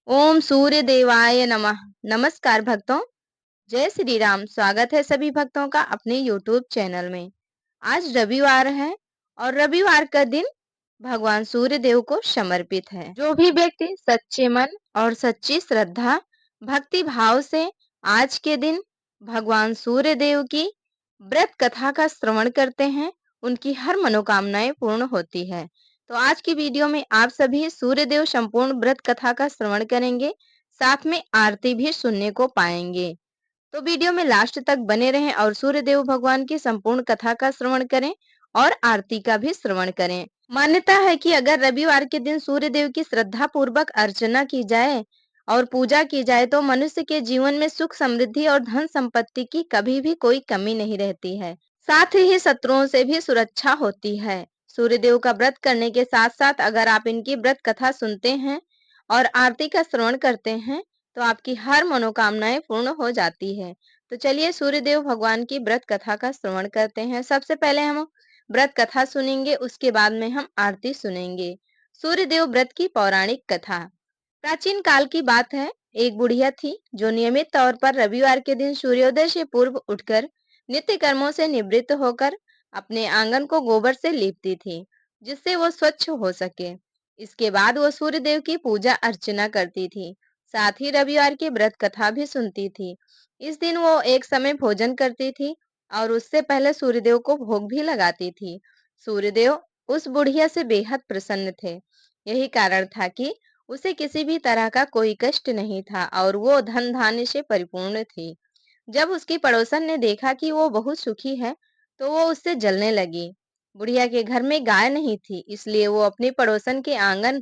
ओम सूर्य देवाय नमः। नमस्कार भक्तों, जय श्री राम। स्वागत है सभी भक्तों का अपने यूट्यूब चैनल में। आज रविवार है और रविवार का दिन भगवान सूर्य देव को समर्पित है। जो भी व्यक्ति सच्चे मन और सच्ची श्रद्धा भक्ति भाव से आज के दिन भगवान सूर्य देव की व्रत कथा का श्रवण करते हैं, उनकी हर मनोकामनाएं पूर्ण होती है। तो आज की वीडियो में आप सभी सूर्य देव संपूर्ण व्रत कथा का श्रवण करेंगे, साथ में आरती भी सुनने को पाएंगे। तो वीडियो में लास्ट तक बने रहें और सूर्य देव भगवान की संपूर्ण कथा का श्रवण करें और आरती का भी श्रवण करें। मान्यता है कि अगर रविवार के दिन सूर्य देव की श्रद्धा पूर्वक अर्चना की जाए और पूजा की जाए तो मनुष्य के जीवन में सुख समृद्धि और धन संपत्ति की कभी भी कोई कमी नहीं रहती है। साथ ही शत्रुओं से भी सुरक्षा होती है। सूर्य देव का व्रत करने के साथ साथ अगर आप इनकी व्रत कथा सुनते हैं और आरती का श्रवण करते हैं तो आपकी हर मनोकामनाएं पूर्ण हो जाती है। तो चलिए सूर्य देव भगवान की व्रत कथा का श्रवण करते हैं। सबसे पहले हम व्रत कथा सुनेंगे, उसके बाद में हम आरती सुनेंगे। सूर्य देव व्रत की पौराणिक कथा। प्राचीन काल की बात है। एक बुढ़िया थी जो नियमित तौर पर रविवार के दिन सूर्योदय से पूर्व उठकर नित्य कर्मों से निवृत्त होकर अपने आंगन को गोबर से लीपती थी, जिससे वो स्वच्छ हो सके। इसके बाद वो सूर्य देव की पूजा अर्चना करती थी, साथ ही रविवार की व्रत कथा भी सुनती थी। इस दिन वो एक समय भोजन करती थी और उससे पहले सूर्यदेव को भोग भी लगाती थी। सूर्यदेव उस बुढ़िया से बेहद प्रसन्न थे। यही कारण था कि उसे किसी भी तरह का कोई कष्ट नहीं था और वो धन धान्य से परिपूर्ण थी। जब उसकी पड़ोसन ने देखा कि वो बहुत सुखी है, तो वो उससे जलने लगी। बुढ़िया के घर में गाय नहीं थी, इसलिए वो अपनी पड़ोसन के आंगन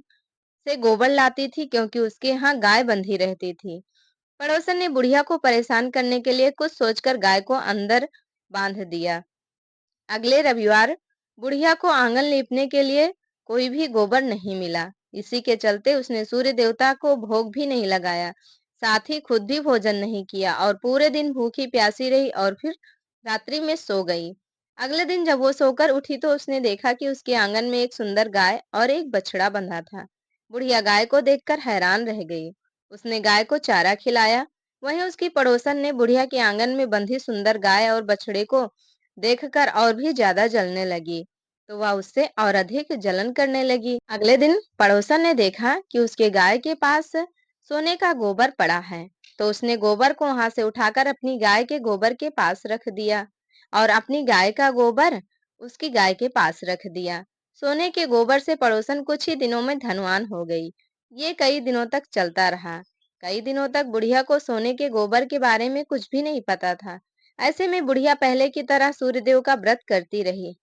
से गोबर लाती थी, क्योंकि उसके यहाँ गाय बंधी रहती थी। पड़ोसन ने बुढ़िया को परेशान करने के लिए कुछ सोचकर गाय को अंदर बांध दिया। अगले रविवार बुढ़िया को आंगन लीपने के लिए कोई भी गोबर नहीं मिला। इसी के चलते उसने सूर्य देवता को भोग भी नहीं लगाया, साथ ही खुद भी भोजन नहीं किया और पूरे दिन भूखी प्यासी रही और फिर रात्रि में सो गई। अगले दिन जब वो सोकर उठी तो उसने देखा कि उसके आंगन में एक सुंदर गाय और एक बछड़ा बंधा था। बुढ़िया गाय को देखकर हैरान रह गई। उसने गाय को चारा खिलाया। वहीं उसकी पड़ोसन ने बुढ़िया के आंगन में बंधी सुंदर गाय और बछड़े को देखकर और भी ज्यादा जलने लगी, तो वह उससे और अधिक जलन करने लगी। अगले दिन पड़ोसन ने देखा कि उसके गाय के पास सोने का गोबर पड़ा है, तो उसने गोबर को वहां से उठाकर अपनी गाय के गोबर के पास रख दिया और अपनी गाय का गोबर उसकी गाय के पास रख दिया। सोने के गोबर से पड़ोसन कुछ ही दिनों में धनवान हो गई। ये कई दिनों तक चलता रहा। कई दिनों तक बुढ़िया को सोने के गोबर के बारे में कुछ भी नहीं पता था। ऐसे में बुढ़िया पहले की तरह सूर्यदेव का व्रत करती रही,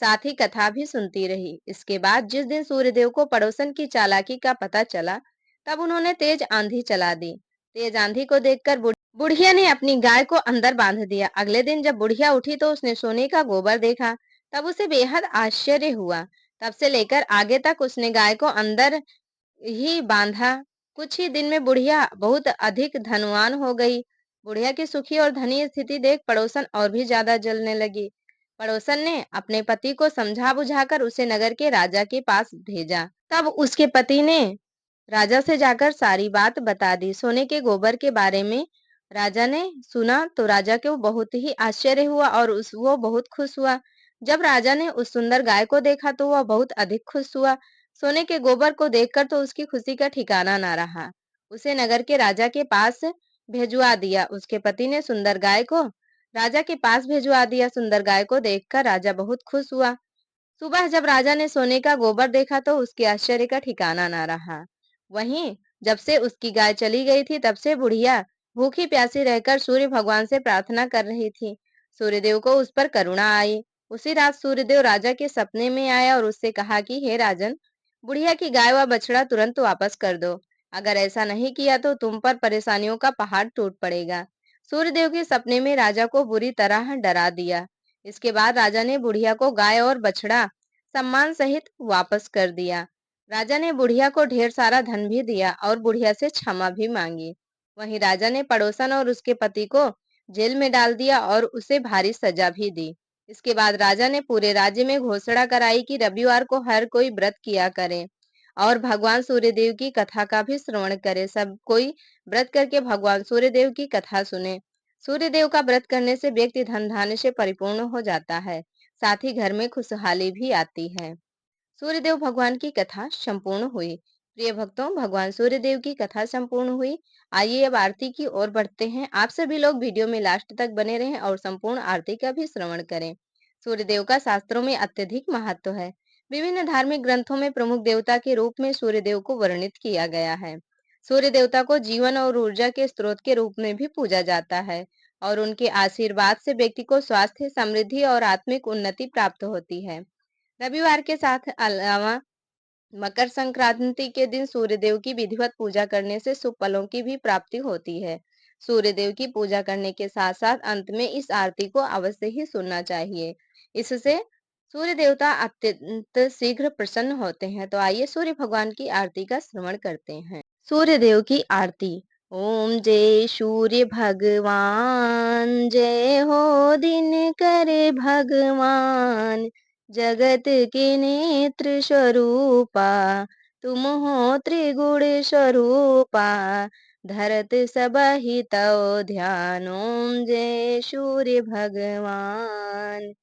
साथ ही कथा भी सुनती रही। इसके बाद जिस दिन सूर्यदेव को पड़ोसन की चालाकी का पता चला, तब उन्होंने तेज आंधी चला दी। तेज आंधी को देखकर बुढ़िया ने अपनी गाय को अंदर बांध दिया। अगले दिन जब बुढ़िया उठी तो उसने सोने का गोबर देखा, तब उसे बेहद आश्चर्य हुआ। तब से लेकर आगे तक उसने गाय को अंदर ही बांधा। कुछ ही दिन में बुढ़िया बहुत अधिक धनवान हो गई। बुढ़िया की सुखी और धनी स्थिति देख पड़ोसन और भी ज्यादा जलने लगी। पड़ोसन ने अपने पति को समझा बुझाकर उसे नगर के राजा के पास भेजा। तब उसके पति ने राजा से जाकर सारी बात बता दी। सोने के गोबर के बारे में राजा ने सुना तो राजा को बहुत ही आश्चर्य हुआ और वो बहुत खुश हुआ। जब राजा ने उस सुंदर गाय को देखा तो वह बहुत अधिक खुश हुआ। सोने के गोबर को देखकर तो उसकी खुशी का ठिकाना ना रहा। उसे नगर के राजा के पास भेजवा दिया। उसके पति ने सुंदर गाय को राजा के पास भेजवा दिया। सुंदर गाय को देखकर राजा बहुत खुश हुआ। सुबह जब राजा ने सोने का गोबर देखा तो उसके आश्चर्य का ठिकाना ना रहा। वहीं जब से उसकी गाय चली गई थी, तब से बुढ़िया भूखी प्यासी रहकर सूर्य भगवान से प्रार्थना कर रही थी। सूर्यदेव को उस पर करुणा आई। उसी रात सूर्यदेव राजा के सपने में आया और उससे कहा कि हे राजन, बुढ़िया की गाय व बछड़ा तुरंत वापस कर दो। अगर ऐसा नहीं किया तो तुम पर परेशानियों का पहाड़ टूट पड़ेगा। सूर्यदेव के सपने में राजा को बुरी तरह डरा दिया। इसके बाद राजा ने बुढ़िया को गाय और बछड़ा सम्मान सहित वापस कर दिया। राजा ने बुढ़िया को ढेर सारा धन भी दिया और बुढ़िया से क्षमा भी मांगी। वहीं राजा ने पड़ोसन और उसके पति को जेल में डाल दिया और उसे भारी सजा भी दी। इसके बाद राजा ने पूरे राज्य में घोषणा कराई कि रविवार को हर कोई व्रत किया करे और भगवान सूर्यदेव की कथा का भी श्रवण करें। सब कोई व्रत करके भगवान सूर्यदेव की कथा सुने। सूर्यदेव का व्रत करने से व्यक्ति धन धान्य से परिपूर्ण हो जाता है, साथ ही घर में खुशहाली भी आती है। सूर्यदेव भगवान की कथा संपूर्ण हुई। प्रिय भक्तों, भगवान सूर्यदेव की कथा संपूर्ण हुई। आइए अब आरती की ओर बढ़ते हैं। आप सभी लोग वीडियो में लास्ट तक बने रहें और संपूर्ण आरती का भी श्रवण करें। सूर्यदेव का शास्त्रों में अत्यधिक महत्व है। विभिन्न धार्मिक ग्रंथों में प्रमुख देवता के रूप में सूर्यदेव को वर्णित किया गया है। सूर्य देवता को जीवन और ऊर्जा के स्रोत के रूप में भी पूजा जाता है और उनके आशीर्वाद से व्यक्ति को स्वास्थ्य, समृद्धि और आत्मिक उन्नति प्राप्त होती है। रविवार के साथ अलावा मकर संक्रांति के दिन सूर्यदेव की विधिवत पूजा करने से शुभ फलों की भी प्राप्ति होती है। सूर्यदेव की पूजा करने के साथ साथ अंत में इस आरती को अवश्य ही सुनना चाहिए। इससे सूर्य देवता अत्यंत शीघ्र प्रसन्न होते हैं। तो आइए सूर्य भगवान की आरती का श्रवण करते हैं। सूर्य देव की आरती। ओम जय सूर्य भगवान, जय हो दिन करे भगवान, जगत के नेत्र स्वरूपा, तुम हो त्रिगुण स्वरूपा, धरत सब ही तव ध्यान। ओम जय सूर्य भगवान।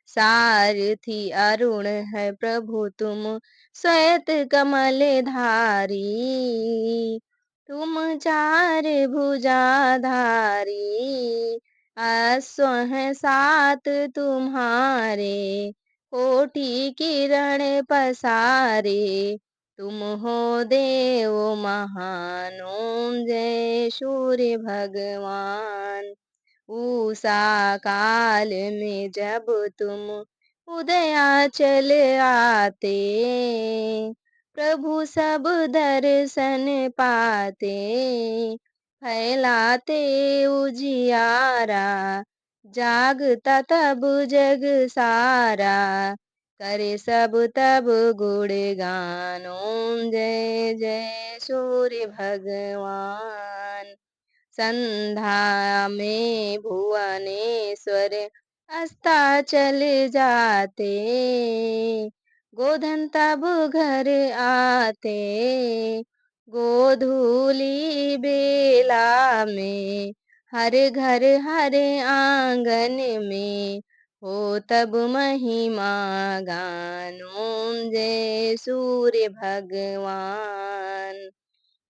सारथी अरुण है प्रभु तुम, श्वेत कमल धारी, तुम चार भुजाधारी, अश्व हैं सात तुम्हारे, कोटि किरण पसारे, तुम हो देव महान। ओम जय सूर्य भगवान। उषा काल में जब तुम उदयाचल आते, प्रभु सब दर्शन पाते, फैलाते उजियारा, जागता तब जग सारा, करे सब तब गुणगान। ओम जय जय सूर्य भगवान। संध्या में भुवनेश्वर अस्ताचल जाते, गोधन तब घर आते, गोधूली बेला में, हर घर हर आंगन में, हो तब महिमा गान। ओम जय सूर्य भगवान।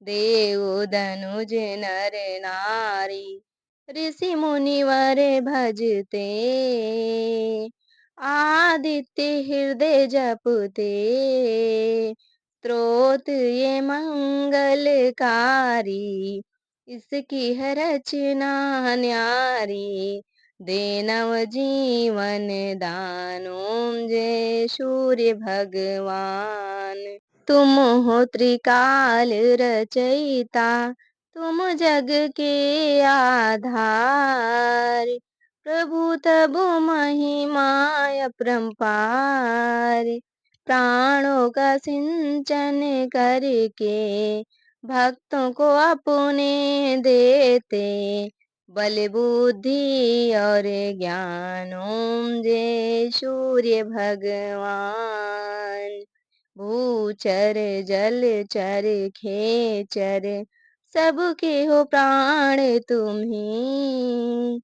देव दनुज नर नारी, ऋषि मुनिवर भजते, आदित्य हृदय जपते, स्त्रोत ये मंगलकारी, इसकी है रचना न्यारी, दे नव जीवन दान। ओम जय सूर्य भगवान। तुम हो त्रिकाल रचयिता, तुम जग के आधार, प्रभु तब महिमा अपरंपार, प्राणों का सिंचन करके भक्तों को अपने देते, बल बुद्धि और ज्ञान। ओम जय सूर्य भगवान। भूचर जलचर खेचर, सबके हो प्राण तुम्ही,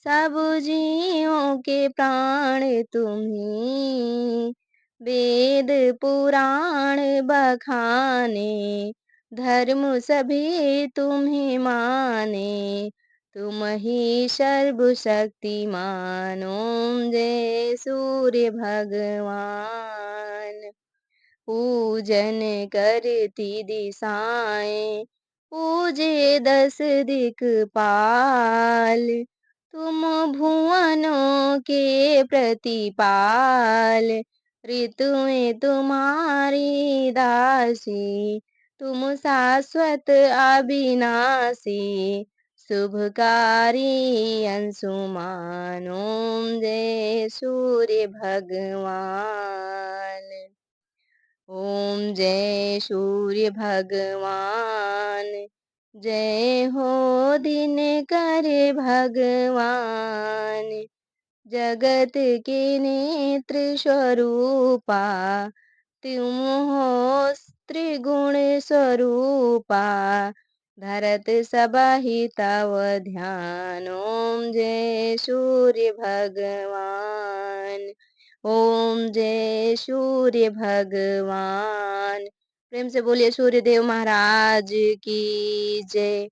सब जीवों के प्राण तुम्ही, वेद पुराण बखाने, धर्म सभी तुम्ही माने, तुम ही सर्वशक्तिमान। ओम जय सूर्य भगवान। पूजन करती दिशाएं, पूजे दस दिक्पाल, तुम भुवनों के प्रतिपाल, ऋतुएं तुम्हारी दासी, तुम शाश्वत अविनाशी, शुभकारी अंशुमान। ओम जय सूर्य भगवान। ओम जय सूर्य भगवान, जय हो दिन करे भगवान, जगत के नेत्र स्वरूपा, तुम हो त्रिगुण स्वरूपा धरत सबहि तव ध्यान। ओम जय सूर्य भगवान। ओम जय सूर्य भगवान। प्रेम से बोलिए सूर्य देव महाराज की जय।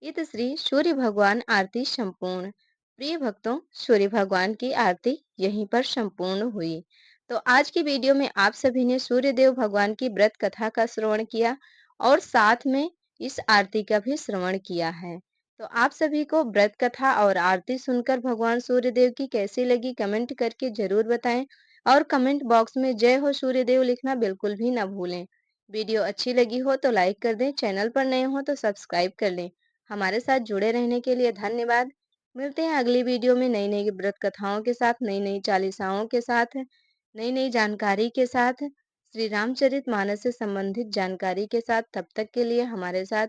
इत श्री सूर्य भगवान आरती संपूर्ण। प्रिय भक्तों, सूर्य भगवान की आरती यहीं पर संपूर्ण हुई। तो आज की वीडियो में आप सभी ने सूर्य देव भगवान की व्रत कथा का श्रवण किया और साथ में इस आरती का भी श्रवण किया है। तो आप सभी को व्रत कथा और आरती सुनकर भगवान सूर्य देव की कैसी लगी कमेंट करके जरूर बताएं और कमेंट बॉक्स में जय हो सूर्य देव लिखना बिल्कुल भी ना भूलें। वीडियो अच्छी लगी हो तो लाइक कर दें, चैनल पर नए हो तो सब्सक्राइब कर लें। हमारे साथ जुड़े रहने के लिए धन्यवाद। मिलते हैं अगली वीडियो में नई नई व्रत कथाओं के साथ, नई नई चालीसाओं के साथ, नई नई जानकारी के साथ, श्री रामचरित मानस से संबंधित जानकारी के साथ। तब तक के लिए हमारे साथ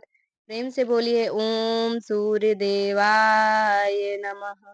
प्रेम से बोलिए ओम सूर्य देवाय नमः।